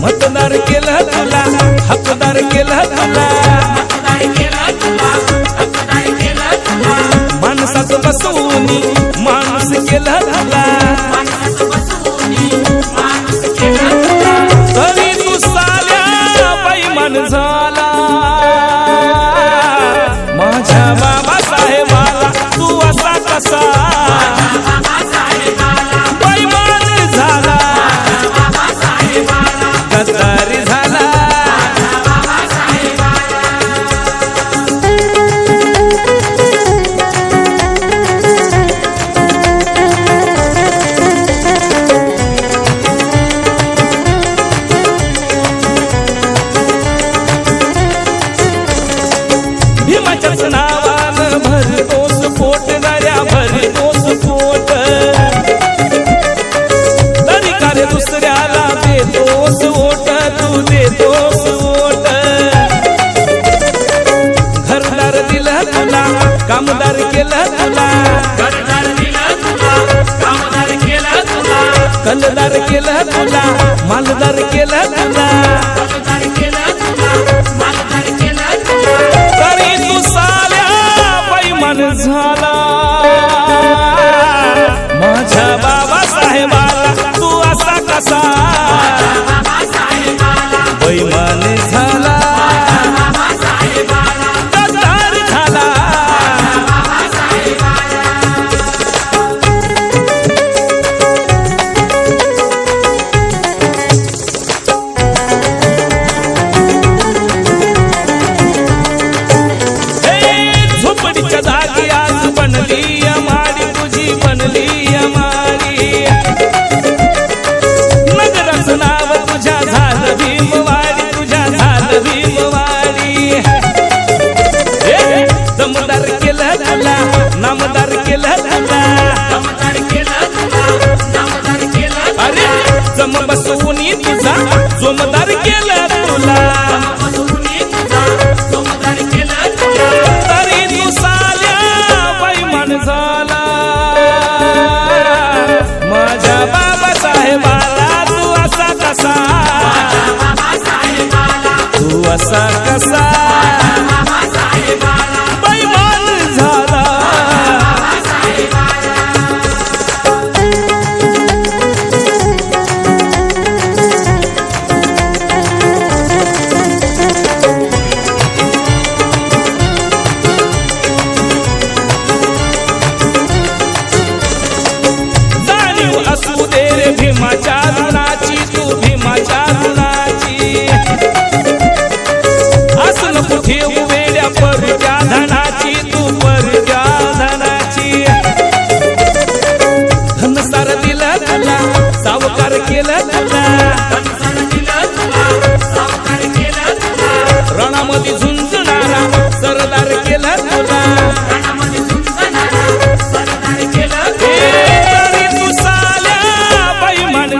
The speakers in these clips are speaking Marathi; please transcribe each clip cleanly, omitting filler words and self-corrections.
मतदार केलं तुला, हकदार केलं तुला, माणसाचं बसवून माणूस केलं तुला, तरी तू साल्या बैमान झाला माझ्या बाबासाहेबाला तू असा कसा बैमान झाला गद्दारी झाला। भीमाच्याच नावानं भरतोस पोट दर्या भरतोस पोट, तरी का रे दुसऱ्याला देतोस ओट, तू देतोस ओट। घरदार दिलं तुला, कामदार केलं तुला, कलदार केलं तुला, मालदार केलं तुला, तरी तू साल्या बैमान झाला माझ्या बाबासाहेबाला तू असा कसा बैमान झाला गद्दार झाला। झोपडीच्या जागी आज बनली अमारी, तुझी बनली अमारी, नगराचं नाव तुझ्या झालं भीमवाडी, तुझ्या झालं भीमवाडी। दमदार केलं तुला, नामदार केलं तुला, अरे जम बसवून तुझा जोमदार केलं तुला, तरी तू साल्या बैमान झाला माझ्या बाबासाहेबाला तू असा कसा, तू असा कसा बैमान झाला। असू दे रे भीमाच्या ऋणाची, तू भीमाच्या ऋणाची, असं नको ठेवू वेड्या परक्या धनाची, तू परक्या धनाची। धनसार दिलं तुला, सावकार केलं तुला, रणामध्ये झुंजणारा सरदार केलं तुला,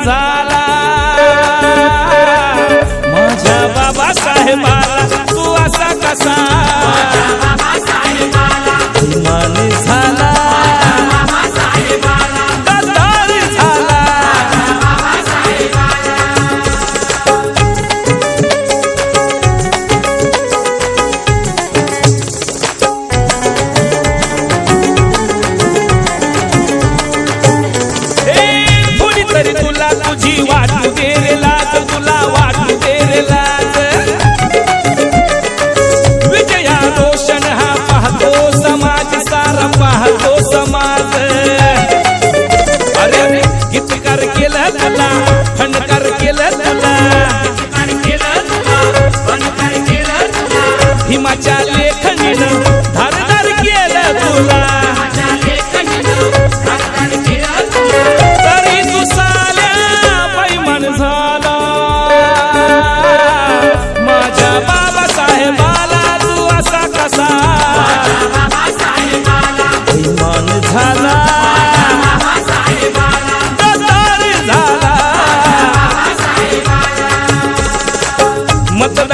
झाला माझ्या बाबासाहेबाला तू असा कसा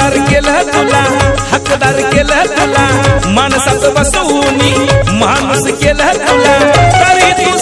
हकदार केलं तुला, हकदार केलं तुला, माणसात बसवून माणूस केलं तुला, तरी तू